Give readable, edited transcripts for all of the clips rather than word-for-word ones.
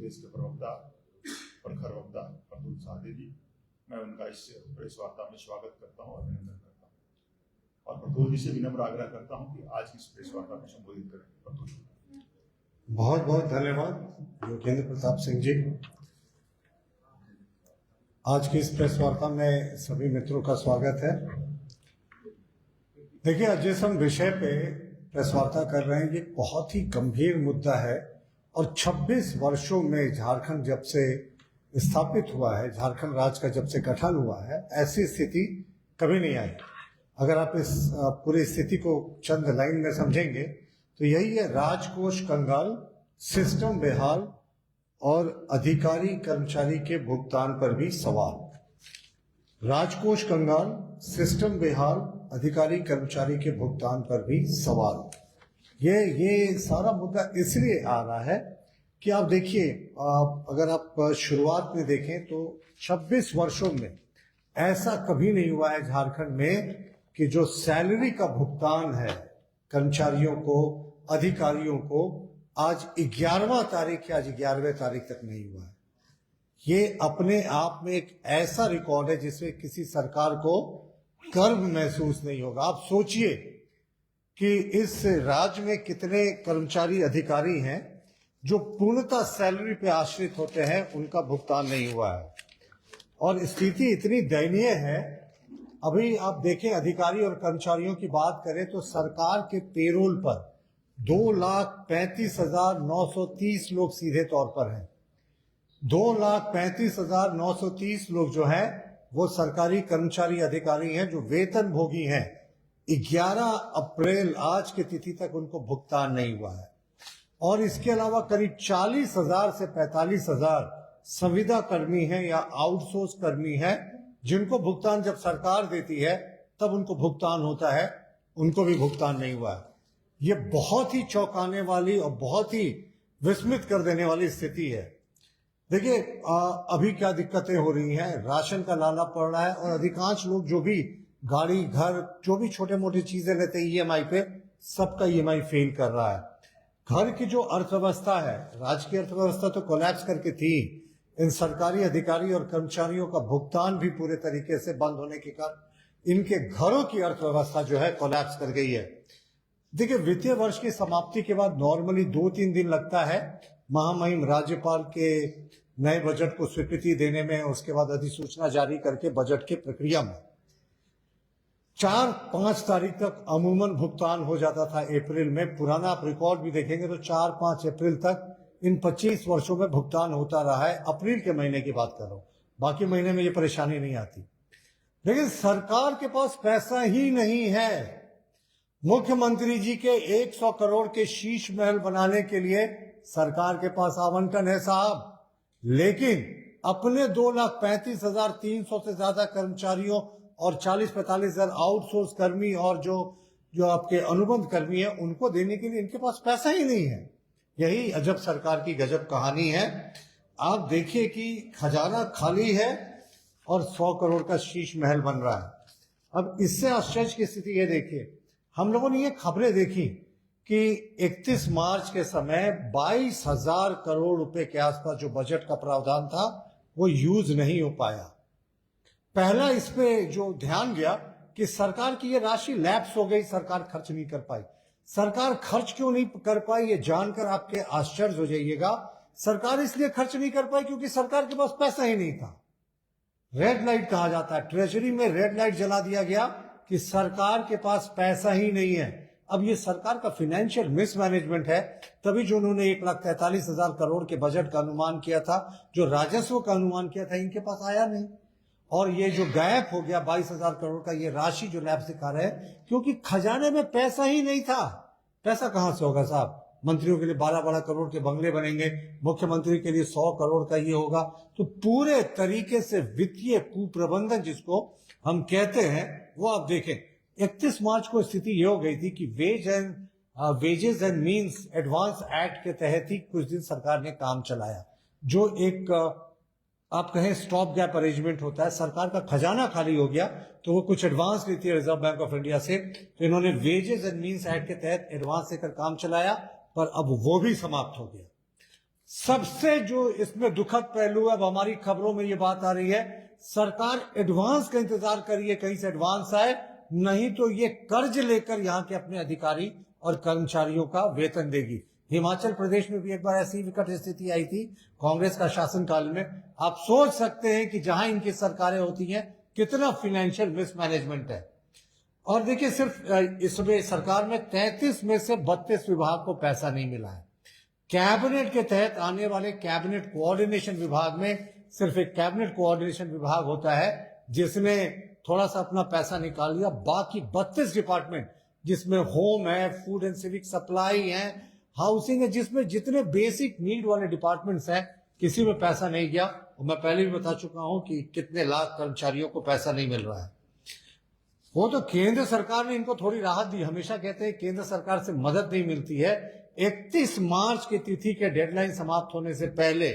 देश के प्रवक्ता प्रखर वक्ता प्रतुल साधे जी, मैं उनका इस प्रेस वार्ता में स्वागत करता हूँ, अभिनंदन करता हूँ और प्रतुल जी से विनम्र आग्रह करता हूँ कि आज की इस प्रेस वार्ता में संबोधित करें। प्रतुल जी बहुत बहुत धन्यवाद योगेंद्र प्रताप सिंह जी। आज की इस प्रेस वार्ता में सभी मित्रों का स्वागत है। देखिए, आज जिस हम विषय पे प्रेस वार्ता कर रहे हैं ये बहुत ही गंभीर मुद्दा है और 26 वर्षों में झारखंड जब से स्थापित हुआ है, झारखंड राज्य का जब से गठन हुआ है, ऐसी स्थिति कभी नहीं आई। अगर आप इस पूरी स्थिति को चंद लाइन में समझेंगे तो यही है: राजकोष कंगाल, सिस्टम बेहाल और अधिकारी कर्मचारी के भुगतान पर भी सवाल। राजकोष कंगाल, सिस्टम बेहाल, अधिकारी कर्मचारी के भुगतान पर भी सवाल। ये सारा मुद्दा इसलिए आ रहा है कि आप देखिए, अगर आप शुरुआत में देखें तो 26 वर्षों में ऐसा कभी नहीं हुआ है झारखंड में कि जो सैलरी का भुगतान है कर्मचारियों को, अधिकारियों को, आज 11वां तारीख या आज 11वें तारीख तक नहीं हुआ है। ये अपने आप में एक ऐसा रिकॉर्ड है जिसमें किसी सरकार को गर्व महसूस नहीं होगा। आप सोचिए कि इस राज्य में कितने कर्मचारी, अधिकारी हैं जो पूर्णतः सैलरी पे आश्रित होते हैं, उनका भुगतान नहीं हुआ है और स्थिति इतनी दयनीय है। अभी आप देखें, अधिकारी और कर्मचारियों की बात करें तो सरकार के पेरोल पर 2,35,930 लोग सीधे तौर पर हैं। 2,35,930 लोग जो हैं वो सरकारी कर्मचारी, अधिकारी हैं जो वेतन भोगी हैं। 11 अप्रैल आज की तिथि तक उनको भुगतान नहीं हुआ है और इसके अलावा करीब 40,000 से 45,000 संविदा कर्मी हैं या आउटसोर्स कर्मी हैं जिनको भुगतान जब सरकार देती है तब उनको भुगतान होता है, उनको भी भुगतान नहीं हुआ है। ये बहुत ही चौंकाने वाली और बहुत ही विस्मित कर देने वाली स्थिति है। देखिए, अभी क्या दिक्कतें हो रही हैं, राशन का लाला पड़ रहा है और अधिकांश लोग जो भी गाड़ी, घर, जो भी छोटे मोटे चीजें लेते हैं ईएमआई पे, सबका ईएमआई फेल कर रहा है। घर की जो अर्थव्यवस्था है, राज्य की अर्थव्यवस्था तो कोलैप्स करके थी, इन सरकारी अधिकारी और कर्मचारियों का भुगतान भी पूरे तरीके से बंद होने के कारण इनके घरों की अर्थव्यवस्था जो है कोलैप्स कर गई है। देखिए, वित्तीय वर्ष की समाप्ति के बाद नॉर्मली 2-3 दिन लगता है महामहिम राज्यपाल के नए बजट को स्वीकृति देने में, उसके बाद अधिसूचना जारी करके बजट की प्रक्रिया में 4-5 तारीख तक अमूमन भुगतान हो जाता था। अप्रैल में पुराना आप रिकॉर्ड भी देखेंगे तो 4-5 अप्रैल तक इन 25 वर्षों में भुगतान होता रहा है। अप्रैल के महीने की बात कर रहा हूं, बाकी महीने में ये परेशानी नहीं आती। लेकिन सरकार के पास पैसा ही नहीं है। मुख्यमंत्री जी के 100 करोड़ के शीश महल बनाने के लिए सरकार के पास आवंटन है साहब, लेकिन अपने 2,35,300 से ज्यादा कर्मचारियों और 40-45,000 आउटसोर्स कर्मी और जो आपके अनुबंध कर्मी हैं उनको देने के लिए इनके पास पैसा ही नहीं है। यही अजब सरकार की गजब कहानी है। आप देखिए कि खजाना खाली है और 100 करोड़ का शीश महल बन रहा है। अब इससे आश्चर्य की स्थिति ये देखिए, हम लोगों ने ये खबरें देखी कि 31 मार्च के समय 22,000 करोड़ रुपए के आसपास जो बजट का प्रावधान था वो यूज नहीं हो पाया। पहला इस पे जो ध्यान गया कि सरकार की ये राशि लैप्स हो गई, सरकार खर्च नहीं कर पाई। सरकार खर्च क्यों नहीं कर पाई ये जानकर आपके आश्चर्य हो जाइएगा। सरकार इसलिए खर्च नहीं कर पाई क्योंकि सरकार के पास पैसा ही नहीं था। रेड लाइट कहा जाता है, ट्रेजरी में रेड लाइट जला दिया गया कि सरकार के पास पैसा ही नहीं है। अब ये सरकार का फाइनेंशियल मिसमैनेजमेंट है, तभी जो उन्होंने 1,43,000 करोड़ के बजट का अनुमान किया था, जो राजस्व का अनुमान किया था, इनके पास आया नहीं। और ये जो गैप हो गया 22,000 करोड़ का, ये राशि जो लैप्स दिखा रहे हैं क्योंकि खजाने में पैसा ही नहीं था। पैसा कहां से होगा साहब? मंत्रियों के लिए 12-12 करोड़ के बंगले बनेंगे, मुख्यमंत्री के लिए 100 करोड़ का ये होगा। तो पूरे तरीके से वित्तीय कुप्रबंधन जिसको हम कहते हैं वो आप देखें। 31 मार्च को स्थिति ये हो गई थी कि wages and means advance act के तहत ही कुछ दिन सरकार ने काम चलाया, जो एक आप कहें स्टॉप गैप अरेंजमेंट होता है। सरकार का खजाना खाली हो गया तो वो कुछ एडवांस लेती है रिजर्व बैंक ऑफ इंडिया से, तो इन्होंने वेजेस एंड मींस एक्ट के तहत एडवांस लेकर काम चलाया, पर अब वो भी समाप्त हो गया। सबसे जो इसमें दुखद पहलू है, अब हमारी खबरों में ये बात आ रही है, सरकार एडवांस का इंतजार कर रही है, कहीं से एडवांस आए, नहीं तो ये कर्ज लेकर यहां के अपने अधिकारी और कर्मचारियों का वेतन देगी। हिमाचल प्रदेश में भी एक बार ऐसी विकट स्थिति आई थी कांग्रेस का शासनकाल में। आप सोच सकते हैं कि जहां इनकी सरकारें होती हैं कितना फाइनेंशियल मिसमैनेजमेंट है। और देखिए, सिर्फ इसमें सरकार में 33 में से 32 विभाग को पैसा नहीं मिला है। कैबिनेट के तहत आने वाले कैबिनेट कोऑर्डिनेशन विभाग में सिर्फ एक कैबिनेट कोऑर्डिनेशन विभाग होता है जिसने थोड़ा सा अपना पैसा निकाल लिया। बाकी 32 डिपार्टमेंट, जिसमें होम है, फूड एंड सिविक सप्लाई है, हाउसिंग है, जिसमें जितने बेसिक नीड वाले डिपार्टमेंट्स हैं, किसी में पैसा नहीं गया। और मैं पहले भी बता चुका हूं कि कितने लाख कर्मचारियों को पैसा नहीं मिल रहा है। वो तो केंद्र सरकार ने इनको थोड़ी राहत दी। हमेशा कहते हैं केंद्र सरकार से मदद नहीं मिलती है। 31 मार्च की तिथि के डेडलाइन समाप्त होने से पहले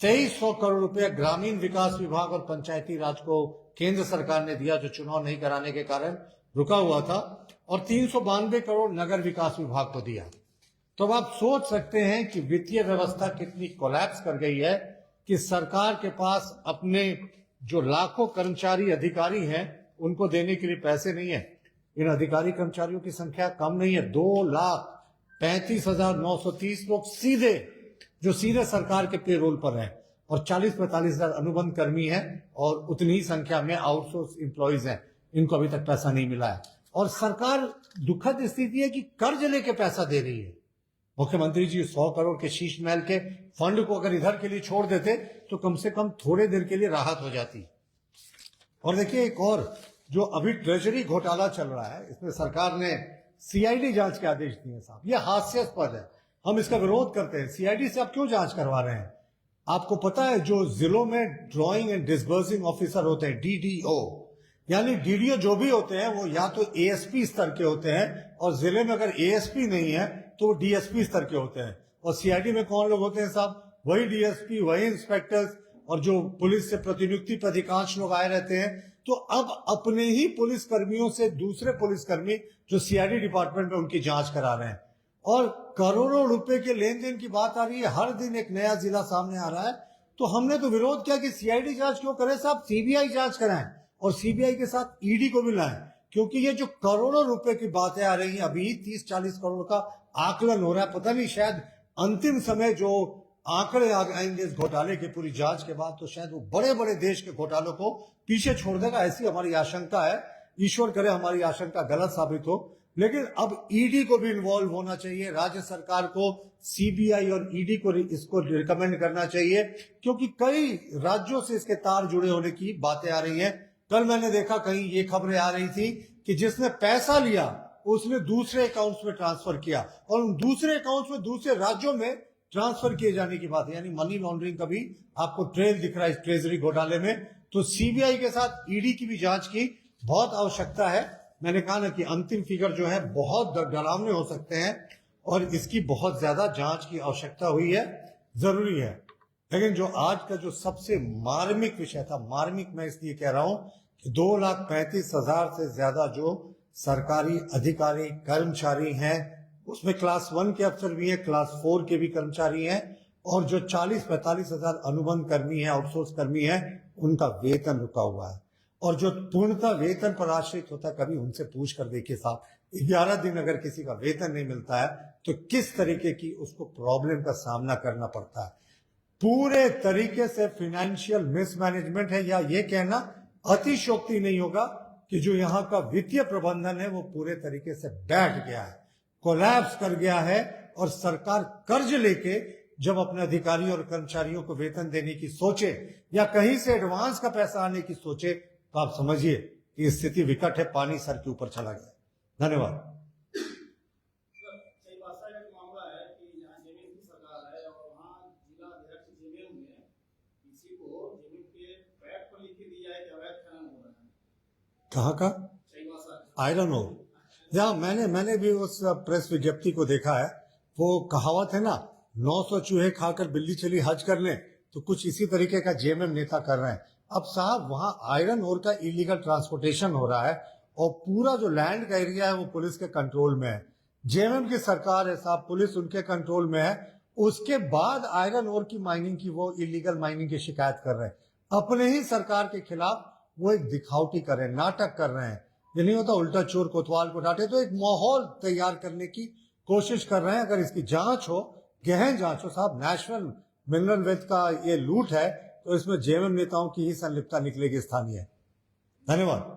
2300 करोड़ रुपए ग्रामीण विकास विभाग और पंचायती राज को केंद्र सरकार ने दिया, जो चुनाव नहीं कराने के कारण रुका हुआ था, और 392 करोड़ नगर विकास विभाग को दिया। तो अब आप सोच सकते हैं कि वित्तीय व्यवस्था कितनी कोलैप्स कर गई है कि सरकार के पास अपने जो लाखों कर्मचारी अधिकारी हैं उनको देने के लिए पैसे नहीं है। इन अधिकारी कर्मचारियों की संख्या कम नहीं है, 2,35,930 लोग सीधे सरकार के पेरोल पर हैं, और 40-45 हजार अनुबंध कर्मी हैं, और उतनी ही संख्या में आउटसोर्स एम्प्लॉइज हैं। इनको अभी तक पैसा नहीं मिला है। और सरकार दुखद स्थिति है कि कर्ज लेके पैसा दे रही है। मुख्यमंत्री जी 100 करोड़ के शीश महल के फंड को अगर इधर के लिए छोड़ देते तो कम से कम थोड़े देर के लिए राहत हो जाती। और देखिए, एक और जो अभी ट्रेजरी घोटाला चल रहा है, इसमें सरकार ने सीआईडी जांच के आदेश दिए। साहब, यह हास्यास्पद है, हम इसका विरोध करते हैं। सीआईडी से आप क्यों जांच करवा रहे हैं? आपको पता है, जो जिलों में ड्रॉइंग एंड डिसबर्सिंग ऑफिसर होते हैं, डीडीओ, यानी डीडीओ जो भी होते हैं वो या तो एएसपी स्तर के होते हैं, और जिले में अगर एएसपी नहीं है तो डीएसपी स्तर के होते हैं। और सीआईडी में कौन लोग होते हैं साहब? वही डीएसपी, वही इंस्पेक्टर्स, और जो पुलिस से प्रतिनियुक्ति पर अधिकांश लोग आए रहते हैं। तो अब अपने ही पुलिस कर्मियों से दूसरे पुलिसकर्मी जो सीआईडी डिपार्टमेंट में, उनकी जांच करा रहे हैं। और करोड़ों रुपए के लेन देन की बात आ रही है, हर दिन एक नया जिला सामने आ रहा है। तो हमने तो विरोध किया कि सीआईडी जांच क्यों करें साहब, सीबीआई जांच कराएं, और सीबीआई के साथ ईडी को भी लाएं। क्योंकि ये जो करोड़ों रुपए की बातें आ रही हैं, अभी 30-40 करोड़ का आकलन हो रहा है। पता नहीं, शायद अंतिम समय जो आंकड़े आएंगे इस घोटाले की पूरी जांच के बाद, तो शायद वो बड़े बड़े देश के घोटालों को पीछे छोड़ देगा, ऐसी हमारी आशंका है। ईश्वर करे हमारी आशंका गलत साबित हो। लेकिन अब ईडी को भी इन्वॉल्व होना चाहिए। राज्य सरकार को सीबीआई और ईडी को इसको रिकमेंड करना चाहिए, क्योंकि कई राज्यों से इसके तार जुड़े होने की बातें आ रही हैं। कल मैंने देखा कहीं ये खबरें आ रही थी कि जिसने पैसा लिया उसने दूसरे अकाउंट्स में ट्रांसफर किया, और उन दूसरे अकाउंट्स में दूसरे राज्यों में ट्रांसफर किए जाने की बात है। यानी मनी लॉन्ड्रिंग का भी आपको ट्रेल दिख रहा है इस ट्रेजरी घोटाले में। तो सीबीआई के साथ ईडी की भी जांच की बहुत आवश्यकता है। मैंने कहा ना कि अंतिम फिगर जो है बहुत डरावने हो सकते हैं, और इसकी बहुत ज्यादा जांच की आवश्यकता हुई है, जरूरी है। लेकिन जो आज का जो सबसे मार्मिक विषय था, मार्मिक मैं इसलिए कह रहा हूं कि 2,35,000 से ज्यादा जो सरकारी अधिकारी कर्मचारी हैं, उसमें क्लास 1 के अफसर भी हैं, क्लास 4 के भी कर्मचारी हैं, और जो 40-45 हजार अनुबंध कर्मी हैं, आउटसोर्स कर्मी हैं, उनका वेतन रुका हुआ है। और जो पूर्णतः वेतन पर आश्रित होता है, कभी उनसे पूछ कर देखिए साहब, 11 दिन अगर किसी का वेतन नहीं मिलता है तो किस तरीके की उसको प्रॉब्लम का सामना करना पड़ता है। पूरे तरीके से फाइनेंशियल मिसमैनेजमेंट है, या ये कहना अतिशयोक्ति नहीं होगा कि जो यहाँ का वित्तीय प्रबंधन है वो पूरे तरीके से बैठ गया है, कोलैप्स कर गया है। और सरकार कर्ज लेके जब अपने अधिकारियों और कर्मचारियों को वेतन देने की सोचे, या कहीं से एडवांस का पैसा आने की सोचे, तो आप समझिए कि स्थिति विकट है, पानी सर के ऊपर चला गया। धन्यवाद। कहाँ का? आयरन हो, जहाँ मैंने भी उस प्रेस विज्ञप्ति को देखा है। वो कहावत है ना, 900 चूहे खाकर बिल्ली चली हज करने, तो कुछ इसी तरीके का जेएमएम नेता कर रहे हैं। अब साहब, वहां आयरन ओर का इलीगल ट्रांसपोर्टेशन हो रहा है, और पूरा जो लैंड का एरिया है वो पुलिस के कंट्रोल में है। जेएमएम की सरकार है साहब, पुलिस उनके कंट्रोल में है, उसके बाद आयरन ओर की माइनिंग की, वो इलीगल माइनिंग की शिकायत कर रहे हैं। अपने ही सरकार के खिलाफ वो एक दिखावटी कर रहे हैं, नाटक कर रहे हैं। ये नहीं होता उल्टा चोर कोतवाल को डांटे, तो एक माहौल तैयार करने की कोशिश कर रहे हैं। अगर इसकी जांच हो, गहन जांच हो, साहब नेशनल मिनरल वेल्थ का ये लूट है, तो इसमें जेएमएम नेताओं की ही संलिप्तता निकलेगी स्थानीय। धन्यवाद।